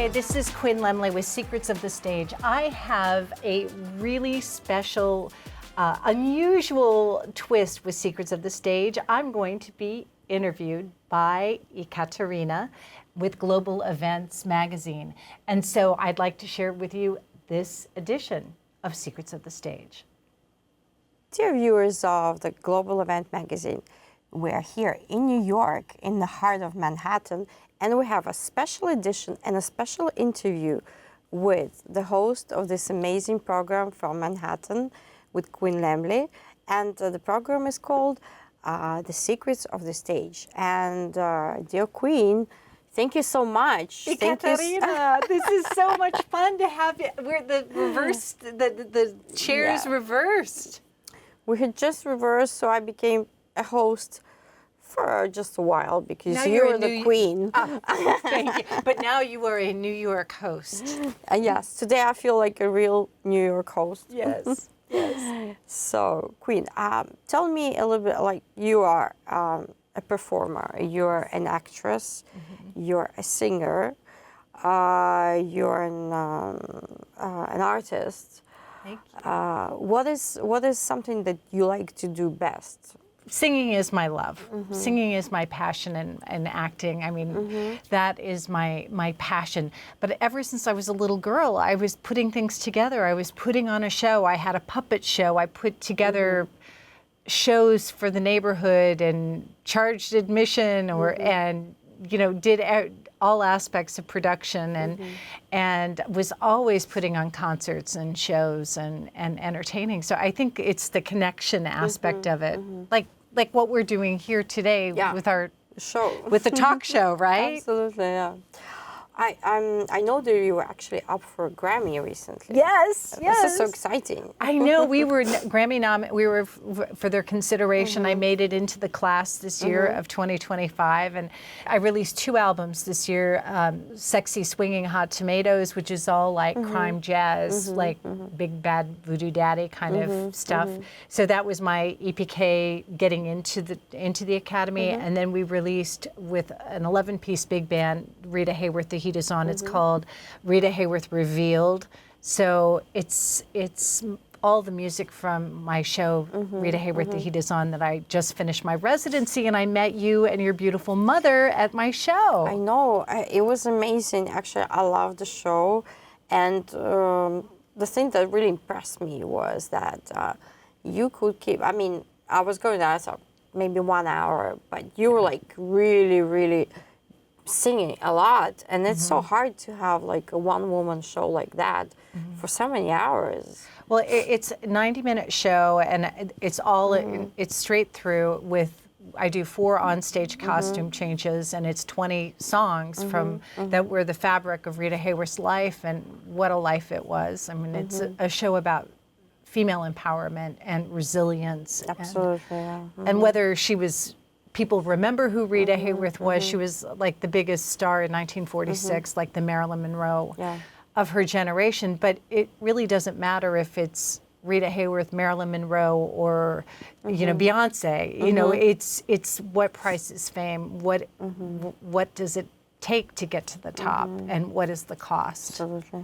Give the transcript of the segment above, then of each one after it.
Hi, this is Quinn Lemley with Secrets of the Stage. I have a really special, unusual twist with Secrets of the Stage. I'm going to be interviewed by Ekaterina with Global Events magazine. And so I'd like to share with you this edition of Secrets of the Stage. Dear viewers of the Global Event magazine, we're here in New York, in the heart of Manhattan, and we have a special edition and a special interview with the host of this amazing program from Manhattan, with Quinn Lemley. And the program is called The Secrets of the Stage. And dear Quinn, thank you so much. Ekaterina, this is so much fun to have you. We're the reversed, the chairs reversed. We had just reversed, so I became a host for just a while because now you're the queen. Oh, thank you. But now you are a New York host. Yes, today I feel like a real New York host. Yes, yes. So, Quinn, tell me a little bit, like, you are a performer, you're an actress, you're a singer, you're an artist. Thank you. What is something that you like to do best? Singing is my love. Singing is my passion, and acting. I mean, that is my passion. But ever since I was a little girl, I was putting things together. I was putting on a show. I had a puppet show. I put together shows for the neighborhood and charged admission, and did all aspects of production, and was always putting on concerts and shows and entertaining. So I think it's the connection aspect of it, like what we're doing here today with our show, with the talk show, right? Absolutely, yeah. I know that you were actually up for a Grammy recently. Yes, yes. This is so exciting. I know. We were Grammy nominated. We were for their consideration. I made it into the class this year of 2025, and I released 2 albums this year: "Sexy Swinging Hot Tomatoes," which is all like crime jazz, like Big Bad Voodoo Daddy kind of stuff. So that was my EPK getting into the Academy, and then we released with an 11-piece big band, Rita Hayworth, the Heat is On. It's called Rita Hayworth Revealed. So it's all the music from my show, Rita Hayworth, The Heat is On, that I just finished my residency, and I met you and your beautiful mother at my show. I know. It was amazing. Actually, I loved the show. And the thing that really impressed me was that you could keep, I mean, I was going to ask maybe 1 hour, but you were like really, really singing a lot, and it's so hard to have like a one-woman show like that for so many hours. Well, it's a 90-minute show, and it's all it's straight through with. I do 4 on-stage costume changes, and it's 20 songs from that were the fabric of Rita Hayworth's life, and what a life it was. I mean, it's a show about female empowerment and resilience. Absolutely, and whether she was. People remember who Rita Hayworth was. She was like the biggest star in 1946, like the Marilyn Monroe of her generation. But it really doesn't matter if it's Rita Hayworth, Marilyn Monroe, or Beyonce. You know, it's what price is fame. What does it take to get to the top, and what is the cost? Absolutely.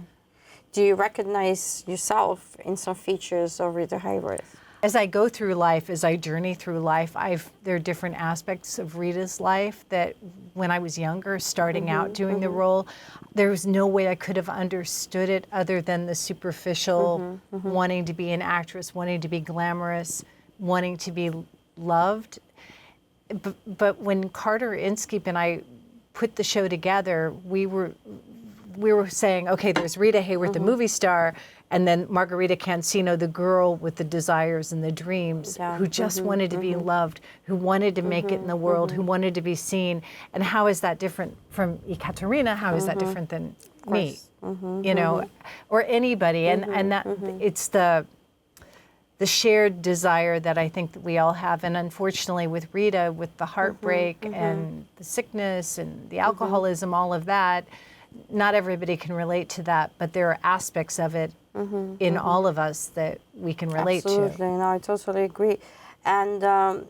Do you recognize yourself in some features of Rita Hayworth? As I go through life, as I journey through life, there are different aspects of Rita's life that when I was younger, starting out doing the role, there was no way I could have understood it other than the superficial, wanting to be an actress, wanting to be glamorous, wanting to be loved. But when Carter Inskeep and I put the show together, we were saying, okay, there's Rita Hayworth, the movie star, and then Margarita Cancino, the girl with the desires and the dreams, who just wanted to be loved, who wanted to make it in the world, who wanted to be seen. And how is that different from Ekaterina? How is that different than me? You know, or anybody? And that it's the shared desire that I think that we all have. And unfortunately with Rita, with the heartbreak and the sickness and the alcoholism, all of that, not everybody can relate to that, but there are aspects of it in all of us that we can relate to. Absolutely, no, I totally agree. And how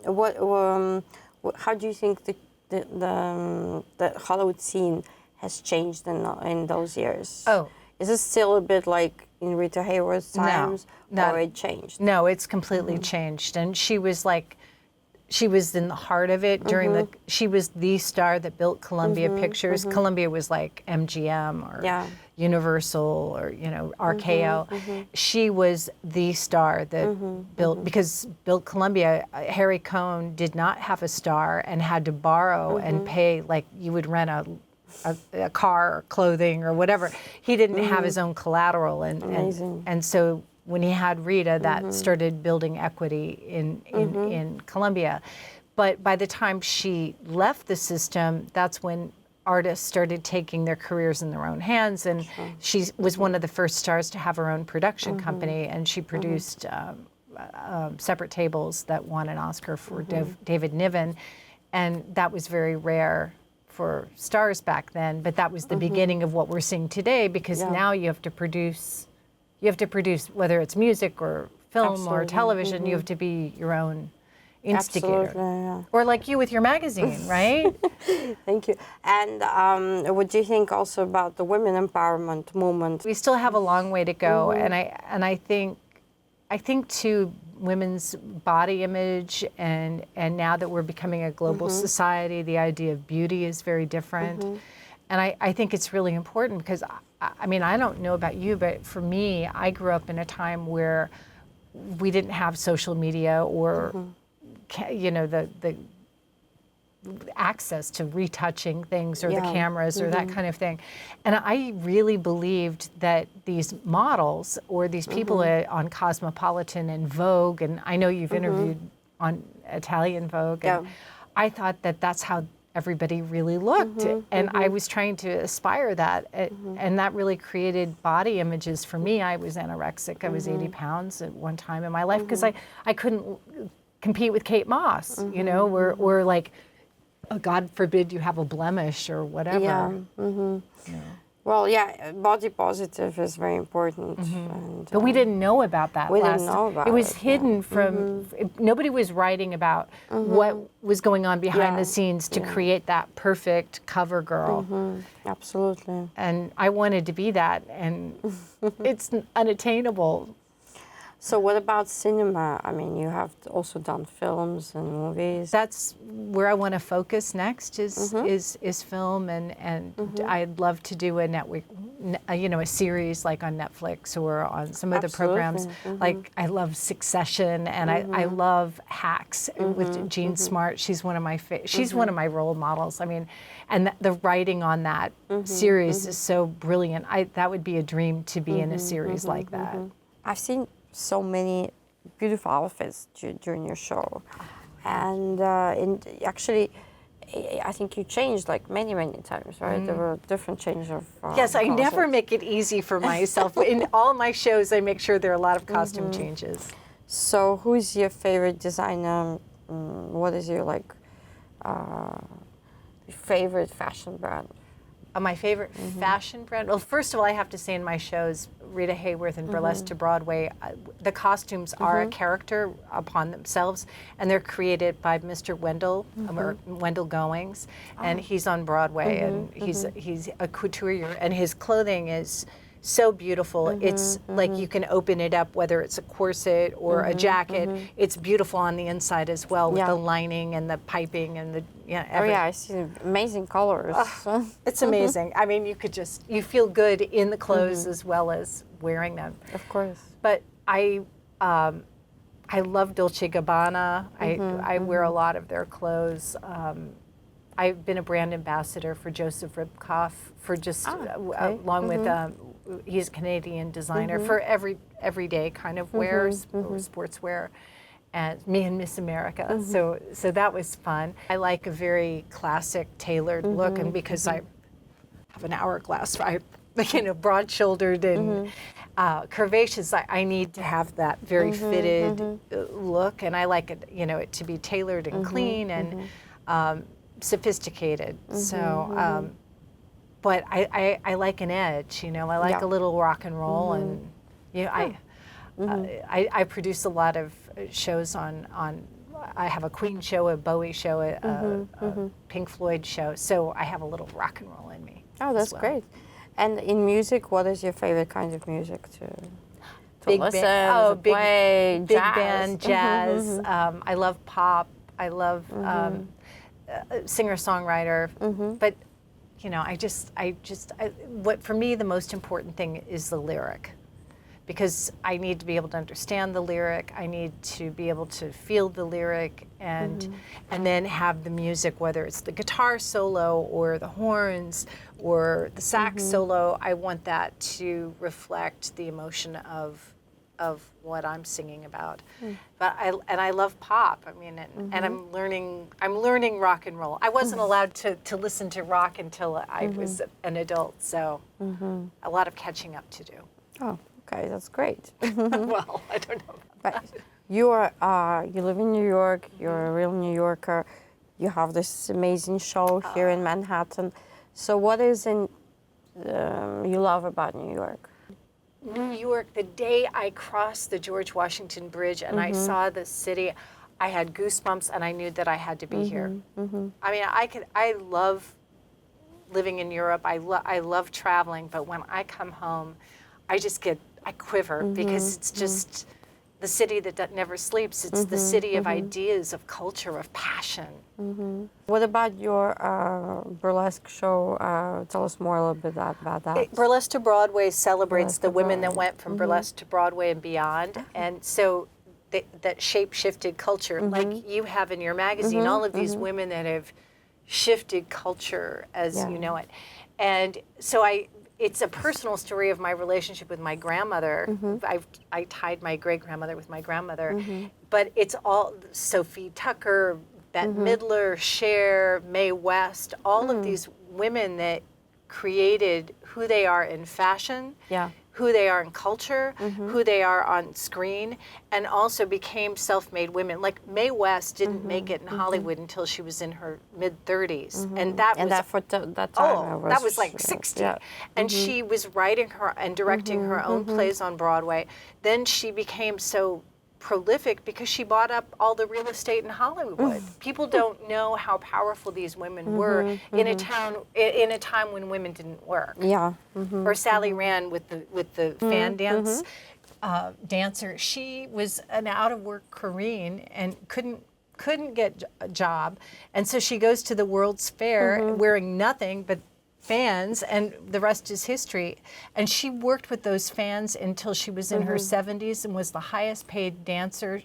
do you think the Hollywood scene has changed in those years? Oh. Is it still a bit like in Rita Hayworth's times, No, or it changed? No, it's completely changed. And she was in the heart of it during she was the star that built Columbia Pictures. Columbia was like MGM or Universal or, RKO. She was the star that built Columbia. Harry Cohn did not have a star and had to borrow and pay, like you would rent a car or clothing or whatever. He didn't have his own collateral, and so when he had Rita, that started building equity in Columbia. But by the time she left the system, that's when artists started taking their careers in their own hands, and she was one of the first stars to have her own production company, and she produced Separate Tables that won an Oscar for David Niven, and that was very rare for stars back then, but that was the beginning of what we're seeing today, because now you have to produce, whether it's music or film or television, you have to be your own instigator. Or like you with your magazine, right? Thank you. And what do you think also about the women empowerment movement? We still have a long way to go, and I think too, women's body image, and now that we're becoming a global society, the idea of beauty is very different. And I think it's really important, because I mean, I don't know about you, but for me, I grew up in a time where we didn't have social media or the access to retouching things or the cameras or that kind of thing. And I really believed that these models or these people on Cosmopolitan and Vogue, and I know you've interviewed on Italian Vogue, and I thought that that's how everybody really looked. And I was trying to aspire that, and that really created body images for me. I was anorexic. I was 80 pounds at one time in my life, because I couldn't compete with Kate Moss, or like, oh, God forbid you have a blemish or whatever. Well, body positive is very important. And, but we didn't know about that. We didn't know about it. It was hidden from, nobody was writing about what was going on behind the scenes to create that perfect cover girl. Absolutely. And I wanted to be that, and it's unattainable. So what about cinema? I mean, you have also done films and movies. That's where I want to focus next is film, and I'd love to do a network, a series like on Netflix or on some of the programs. Like I love Succession, and I love Hacks with Jean Smart. She's one of my she's one of my role models. I mean, and the writing on that series is so brilliant. That would be a dream to be in a series like that. I've seen so many beautiful outfits during your show, and actually, I think you changed like many times, right? There were different changes of. Yes, I never make it easy for myself. In all my shows, I make sure there are a lot of costume changes. So, who is your favorite designer? What is your favorite fashion brand? My favorite fashion brand? Well, first of all, I have to say in my shows, Rita Hayworth and Burlesque to Broadway, the costumes are a character upon themselves, and they're created by Mr. Wendell, or Wendell Goings, and he's on Broadway, and he's a couturier, and his clothing is so beautiful. It's like you can open it up, whether it's a corset or a jacket. It's beautiful on the inside as well, with the lining and the piping and the I see amazing colors. It's amazing. I mean, you feel good in the clothes as well as wearing them. Of course. But I love Dolce & Gabbana. I wear a lot of their clothes. I've been a brand ambassador for Joseph Ribkoff for along with he's a Canadian designer for everyday kind of wear, or sportswear, and me and Miss America. So that was fun. I like a very classic tailored look, and because I have an hourglass, broad-shouldered and curvaceous, I need to have that very fitted look, and I like it, it to be tailored and clean and sophisticated. So, but I like an edge, I like a little rock and roll, and I produce a lot of shows on. I have a Queen show, a Bowie show, a Pink Floyd show, so I have a little rock and roll in me. Oh, that's well. great. And in music, what is your favorite kind of music to Big listen, band, to play, big jazz? band, jazz. I love pop. I love singer-songwriter. But you know, what for me the most important thing is the lyric, because I need to be able to understand the lyric. I need to be able to feel the lyric, and then have the music, whether it's the guitar solo or the horns or the sax solo. I want that to reflect the emotion of what I'm singing about. But I love pop. I mean, and I'm learning rock and roll. I wasn't allowed to listen to rock until I was an adult, so a lot of catching up to do. Oh, okay, that's great. Well, I don't know. But you live in New York. You're a real New Yorker. You have this amazing show here in Manhattan. So, what is you love about New York? New York, the day I crossed the George Washington Bridge and I saw the city, I had goosebumps and I knew that I had to be here. I mean, I love living in Europe. I love traveling, but when I come home, I quiver because it's just the city that never sleeps. It's the city of ideas, of culture, of passion. What about your burlesque show? Tell us more a little bit about that. Burlesque to Broadway celebrates Burlesque the to women that Broadway. went from burlesque to Broadway and beyond. And so that shape-shifted culture, like you have in your magazine, all of these women that have shifted culture as you know it. And so it's a personal story of my relationship with my grandmother. I tied my great-grandmother with my grandmother. But it's all Sophie Tucker, Bette Midler, Cher, Mae West, all of these women that created who they are in fashion, who they are in culture, who they are on screen, and also became self-made women. Like Mae West didn't make it in Hollywood until she was in her mid-30s, and that was like 60. And she was writing her and directing her own plays on Broadway. Then she became so prolific because she bought up all the real estate in Hollywood. People don't know how powerful these women were in a time when women didn't work. Or Sally Rand with the fan dance dancer. She was an out of work Korean and couldn't get a job, and so she goes to the World's Fair wearing nothing but fans, and the rest is history. And she worked with those fans until she was in her 70s and was the highest paid dancer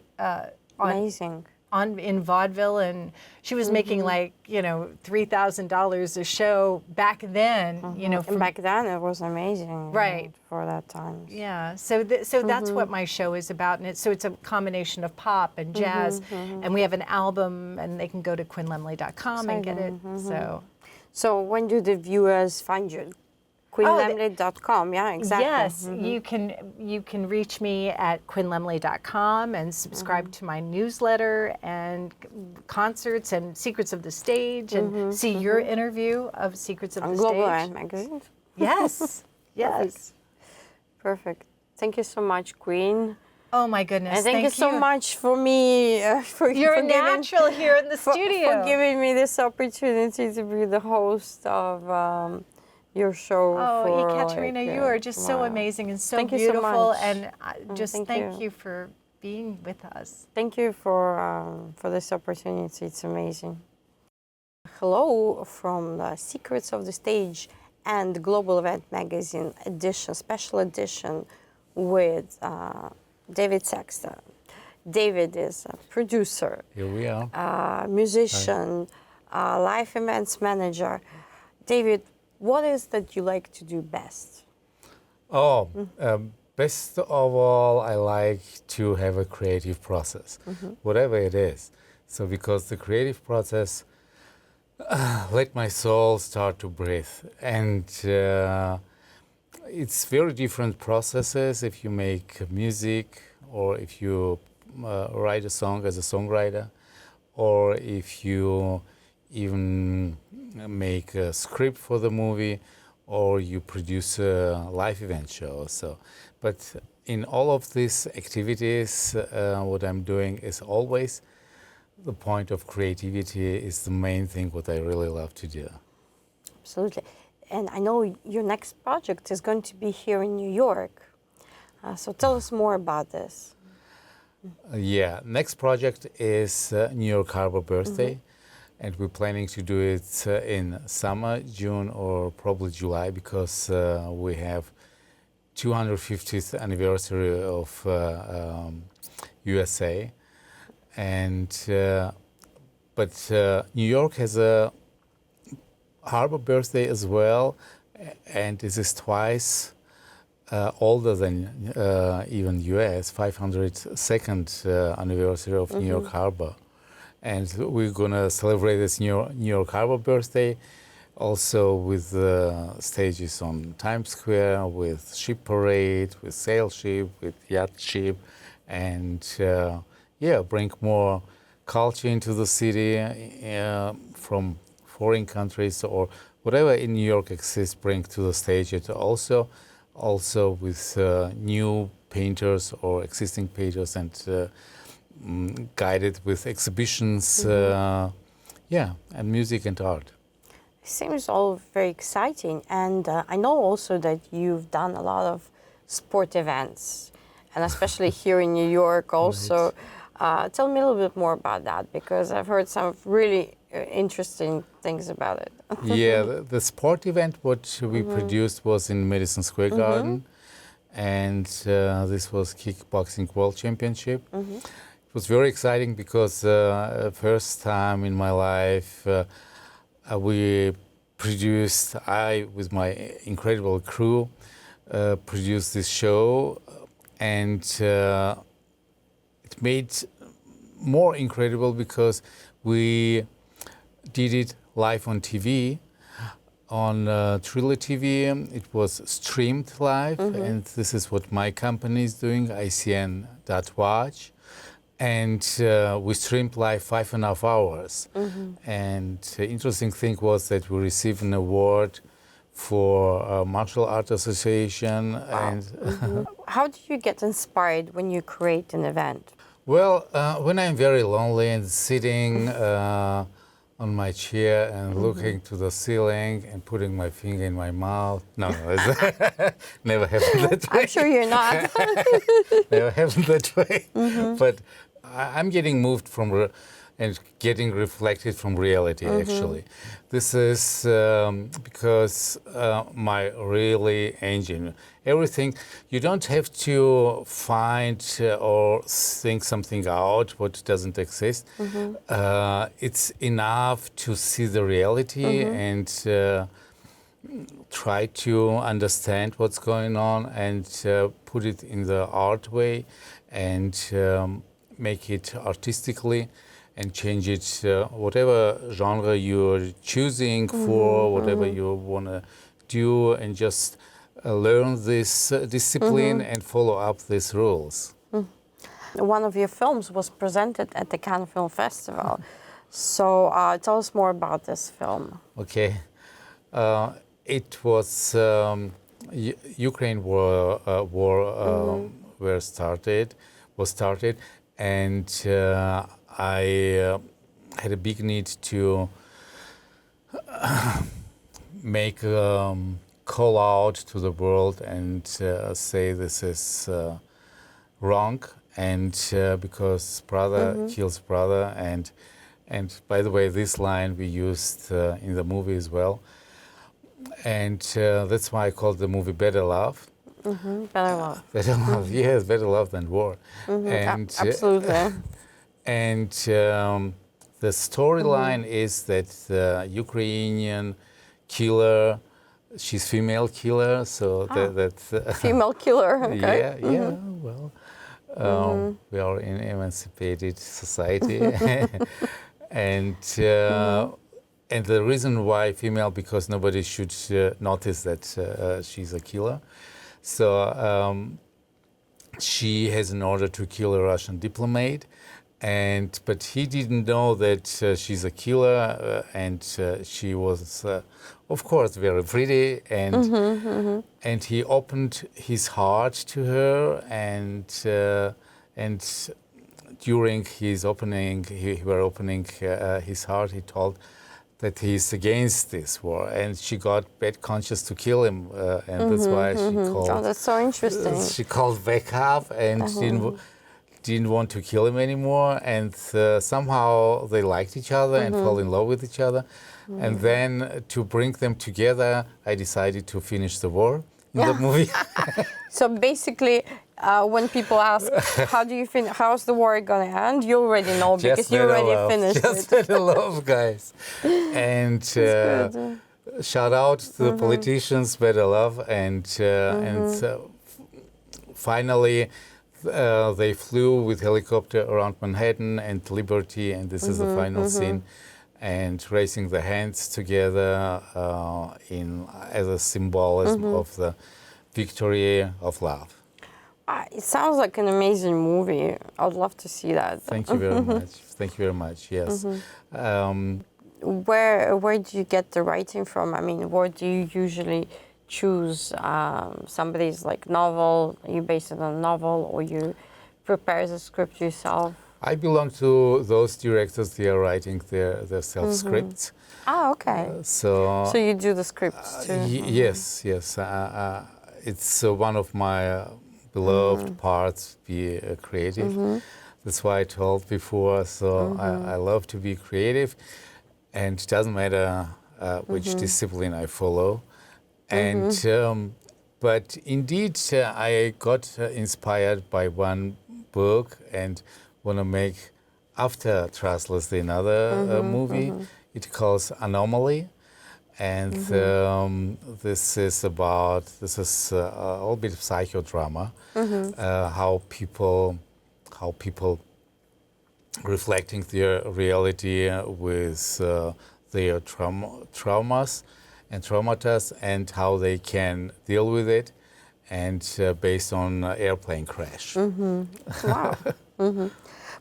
in vaudeville, and she was making like, you know, $3,000 a show back then. You know, and back then it was amazing, right, for that time. Yeah, so that's what my show is about, and it's a combination of pop and jazz, and we have an album, and they can go to QuinnLemley.com and get it. So when do the viewers find you? QuinnLemley.com, yeah, exactly. Yes, you can reach me at QuinnLemley.com and subscribe to my newsletter and concerts and Secrets of the Stage and see your interview of Secrets of the Stage. Global Event Magazine. Yes, yes. Perfect. Thank you so much, Quinn. Oh my goodness! And thank you so much for me. You're a natural here in the studio. For giving me this opportunity to be the host of your show. Oh, Ekaterina, you are just so amazing and so beautiful, and just thank you for being with us. Thank you for this opportunity. It's amazing. Hello from the Secrets of the Stage and Global Event Magazine edition, special edition with David Sexta. David is a producer. Here we are. Musician, live events manager. David, what is that you like to do best? Best of all, I like to have a creative process, whatever it is. So because the creative process let my soul start to breathe. And it's very different processes if you make music, or if you write a song as a songwriter, or if you even make a script for the movie, or you produce a live event show. But in all of these activities, what I'm doing is always the point of creativity is the main thing what I really love to do. Absolutely. and I know your next project is going to be here in New York. So tell us more about this. Yeah, next project is New York Harbor Birthday, and we're planning to do it in summer, June, or probably July, because we have 250th anniversary of USA, and but New York has a Harbor Birthday as well, and this is twice older than even US, 502nd anniversary of New York Harbor. And we're gonna celebrate this New York Harbor Birthday also with stages on Times Square, with ship parade, with sail ship, with yacht ship, and bring more culture into the city from foreign countries or whatever in New York exists, bring to the stage. It also with new painters or existing painters, and guided with exhibitions, and music and art. It seems all very exciting, and I know also that you've done a lot of sport events, and especially here in New York also. Right. Tell me a little bit more about that, because I've heard some really interesting things about it. Yeah, the sport event what we produced was in Madison Square Garden, and this was Kickboxing World Championship. It was very exciting because first time in my life we produced, I with my incredible crew produced this show, and it made more incredible because we did it live on TV, on Triller TV. It was streamed live, and this is what my company is doing, ICN.watch. And we streamed live 5.5 hours. And the interesting thing was that we received an award for Martial Arts Association. Wow. And how do you get inspired when you create an event? Well, when I'm very lonely and sitting on my chair and looking to the ceiling and putting my finger in my mouth. No, never happened that way. I'm sure you're not. Never happened that way. But I'm getting moved from and getting reflected from reality, actually. This is because my really engine. Everything, you don't have to find or think something out what doesn't exist. It's enough to see the reality and try to understand what's going on and put it in the art way and make it artistically and change it, whatever genre you're choosing for, whatever you want to do, and just learn this discipline and follow up these rules. One of your films was presented at the Cannes Film Festival. So tell us more about this film. Okay. It was Ukraine war was started, and I had a big need to make call out to the world and say this is wrong, and because brother kills brother, and by the way, this line we used in the movie as well, and that's why I called the movie Better Love. Better love. Better love, yes, better love than war. And absolutely. And the storyline is that the Ukrainian killer, she's female killer, so that's female killer. Okay. Yeah. Well, we are in emancipated society, and the reason why female, because nobody should notice that she's a killer. So she has an order to kill a Russian diplomat, but he didn't know that she's a killer, and she was, of course, very pretty, and he opened his heart to her, and during his opening, he were opening his heart. He told that he's against this war, and she got bad conscience to kill him, and that's why she called. Oh, that's so interesting. She called back up and didn't want to kill him anymore, and somehow they liked each other and fell in love with each other. And then to bring them together, I decided to finish the war in the movie. So basically, when people ask, how's the war going to end, you already know because you already finished Just it. better love, guys. And shout out to the politicians, better love. And finally, they flew with helicopter around Manhattan and Liberty, and this is the final scene. And raising the hands together as a symbolism of the victory of love. It sounds like an amazing movie. I'd love to see that. Thank you very much. Thank you very much. Yes. Where do you get the writing from? I mean, where do you usually choose somebody's like novel? Are you based on a novel, or you prepare the script yourself? I belong to those directors. They are writing their self scripts. Ah, okay. So you do the scripts too? Yes. It's one of my beloved parts, be creative. That's why I told before. So I love to be creative, and it doesn't matter which discipline I follow. And but indeed, I got inspired by one book and want to make after Trustless another movie. It calls Anomaly, and this is a little bit of psychodrama, how people reflecting their reality with their traumas and traumata, and how they can deal with it, and based on airplane crash. Wow.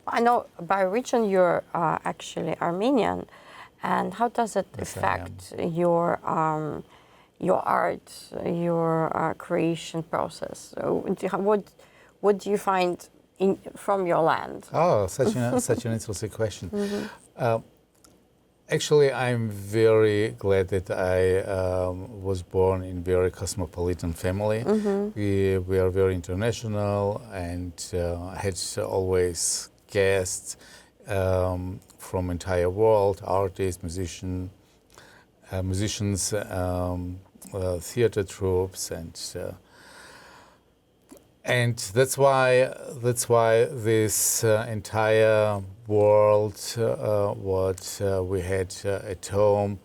I know by origin you're actually Armenian, and how does it affect your art, your creation process? What do you find from your land? Oh, such an interesting question. Actually, I'm very glad that I was born in a very cosmopolitan family. We are very international, and had always guests from entire world, artists, musicians, theater troupes, and that's why this entire world, what we had at home,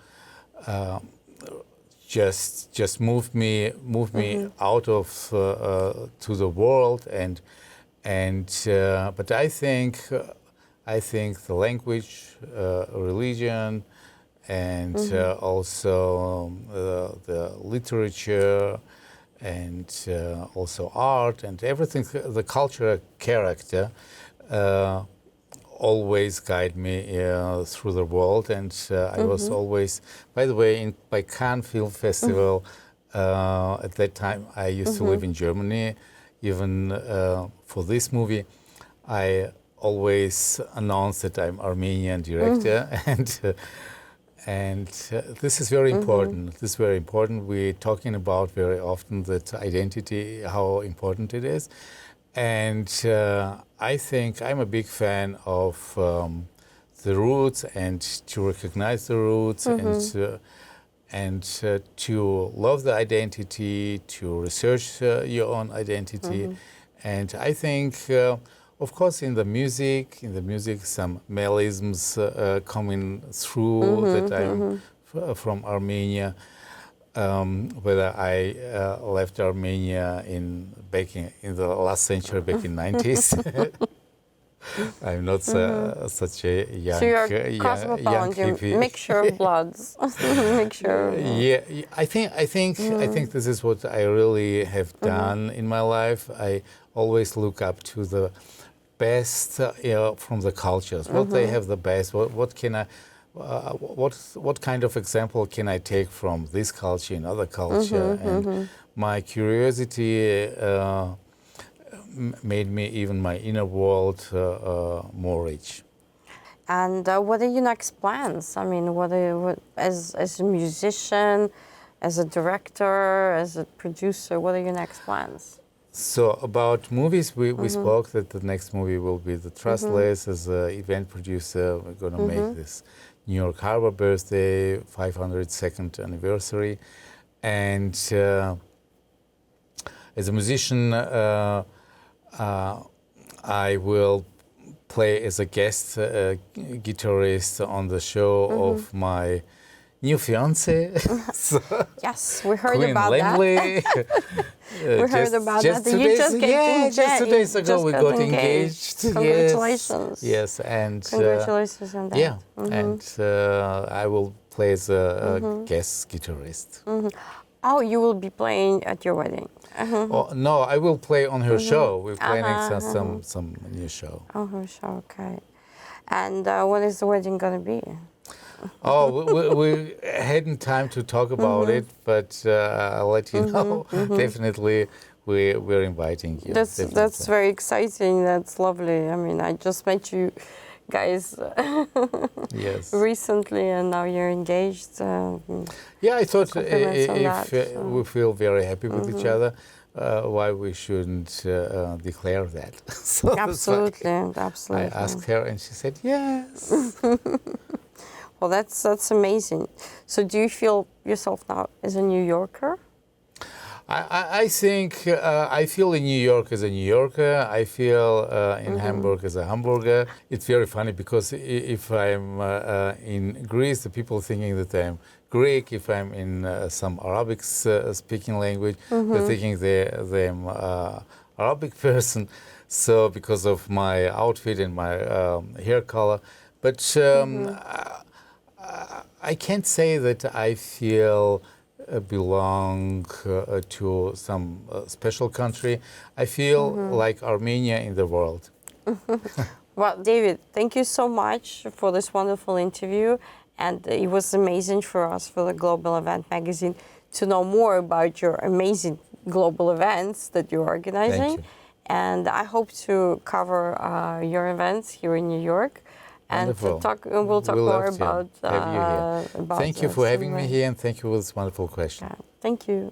just moved me out of to the world, but I think the language, religion, and also the literature, and also art, and everything, the cultural character always guide me through the world. And I was always, by the way, by Cannes Film Festival, at that time I used to live in Germany. Even for this movie, I always announce that I'm Armenian director, and this is very important. This is very important. We're talking about very often that identity, how important it is, and I think I'm a big fan of the roots, and to recognize the roots, and to love the identity, to research your own identity, and I think. Of course, in the music, some melisms coming through that I'm from Armenia. Whether I left Armenia back in the last century, back in 90s. I'm not such a young, so you're cosmopolitan, you're mixture of bloods, mixture. Yeah, I think this is what I really have done in my life. I always look up to the best from the cultures. What they have the best. What can I? What kind of example can I take from this culture and other culture? And my curiosity made me even my inner world more rich. And what are your next plans? I mean, as a musician, as a director, as a producer, what are your next plans? So about movies, we spoke that the next movie will be The Trustless. As an event producer, we're going to make this New York Harbor birthday, 502nd anniversary. And as a musician, I will play as a guest guitarist on the show of my new fiance. So, Yes, we heard Quinn about Lemley. We heard about that. You just just 2 days ago we got engaged. Congratulations. Yes, and Congratulations on that. yeah, and I will play as a guest guitarist. Oh, you will be playing at your wedding. Oh, no, I will play on her show. We're planning some new show. Oh, her show, okay. And when is the wedding going to be? Oh, we hadn't time to talk about it, but I'll let you know. Definitely, we're inviting you. That's very exciting. That's lovely. I mean, I just met you guys Yes. recently, and now you're engaged. Yeah, I thought Compliments on if that, we feel very happy with each other, why we shouldn't declare that. So that's why Absolutely. I asked her, and she said yes. Well, that's amazing. So, do you feel yourself now as a New Yorker? I think I feel in New York as a New Yorker. I feel in Hamburg as a Hamburger. It's very funny because if I'm in Greece, the people thinking that I'm Greek. If I'm in some Arabic speaking language, they're thinking I'm Arabic person. So because of my outfit and my hair color, but I can't say that I feel belong to some special country. I feel like Armenia in the world. Well, David, thank you so much for this wonderful interview. And it was amazing for us, for the Global Event Magazine, to know more about your amazing global events that you're organizing. Thank you. And I hope to cover your events here in New York. And Wonderful. we'll talk more love to about have you here. Thank you for having me here, and thank you for this wonderful question. Thank you.